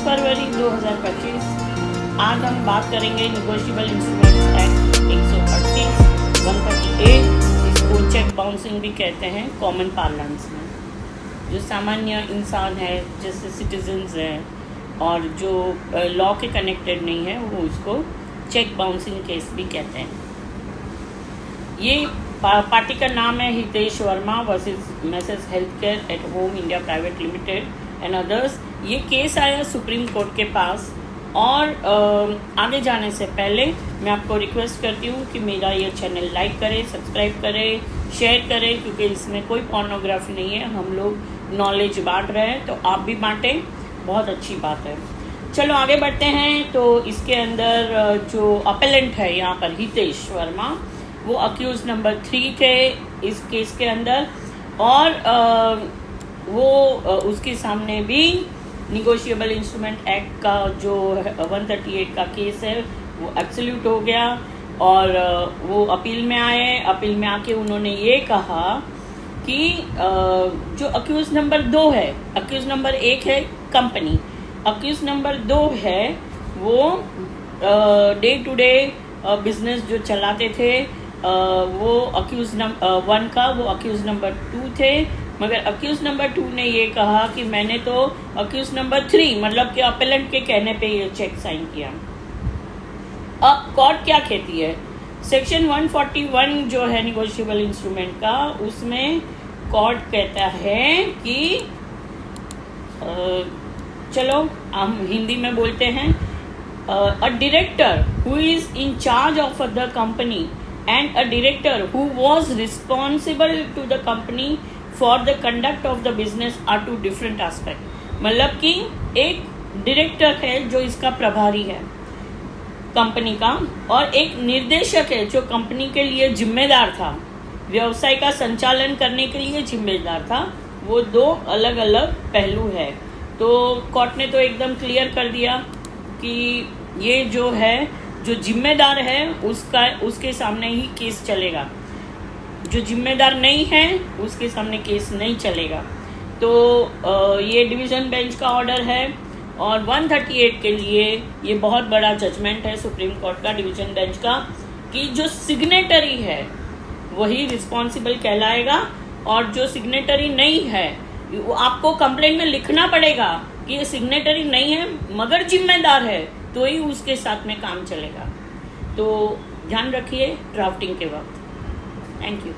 फरवरी 2025। आज हम बात करेंगे निगोशिएबल इंस्ट्रूमेंट्स एक्ट 138, 138। इसको चेक बाउंसिंग भी कहते हैं कॉमन पार्लेंस में। जो सामान्य इंसान है, जैसे सिटीजन्स हैं और जो लॉ के कनेक्टेड नहीं है, वो उसको चेक बाउंसिंग केस भी कहते हैं। ये पार्टी का नाम है Hitesh Verma versus message health care at home India private limited and others. ये केस आया सुप्रीम कोर्ट के पास। और आगे जाने से पहले मैं आपको रिक्वेस्ट करती हूँ कि मेरा ये चैनल लाइक करें, सब्सक्राइब करें, शेयर करें, क्योंकि इसमें कोई पोर्नोग्राफी नहीं है। हम लोग नॉलेज बांट रहे हैं, तो आप भी बांटें, बहुत अच्छी बात है। चलो आगे बढ़ते हैं। तो इसके अंदर जो अपेलेंट है यहाँ पर हितेश वर्मा, वो अक्यूज नंबर 3 थे इस केस के अंदर। और वो उसके सामने भी निगोशिएबल इंस्ट्रूमेंट एक्ट का जो 138 का केस है वो एब्सोल्यूट हो गया। और वो अपील में आए। अपील में आके उन्होंने ये कहा कि जो अक्यूज नंबर 2 है, अक्यूज नंबर 1 है कंपनी, अक्यूज नंबर 2 है वो डे टू डे बिजनेस जो चलाते थे, वो अक्यूज नंबर 1 का, वो अक्यूज नंबर 2 थे। मगर अक्यूज नंबर 2 ने ये कहा कि मैंने तो अक्यूज नंबर 3 मतलब कि अपेलेंट के कहने पे ये चेक साइन किया। अब कोर्ट क्या कहती है? सेक्शन 141 जो है निगोशिएबल इंस्ट्रूमेंट का, उसमें कोर्ट कहता है कि चलो हम हिंदी में बोलते हैं, a director who is in charge of the company and a director who was responsible to the company for the conduct of the business are two different aspects। मतलब कि एक डायरेक्टर है जो इसका प्रभारी है कंपनी का, और एक निर्देशक है जो कंपनी के लिए जिम्मेदार था, व्यवसाय का संचालन करने के लिए जिम्मेदार था। वो दो अलग अलग पहलू है। तो कोर्ट ने तो एकदम क्लियर कर दिया कि ये जो है, जो जिम्मेदार है उसके सामने ही केस चलेगा, जो जिम्मेदार नहीं है उसके सामने केस नहीं चलेगा। तो ये डिवीज़न बेंच का ऑर्डर है। और 138 के लिए ये बहुत बड़ा जजमेंट है सुप्रीम कोर्ट का, डिवीज़न बेंच का, कि जो सिग्नेटरी है वही रिस्पॉन्सिबल कहलाएगा, और जो सिग्नेटरी नहीं है वो आपको कंप्लेंट में लिखना पड़ेगा कि ये सिग्नेटरी नहीं है मगर जिम्मेदार है, तो ही उसके साथ में काम चलेगा। तो ध्यान रखिए ड्राफ्टिंग के वक्त। Thank you.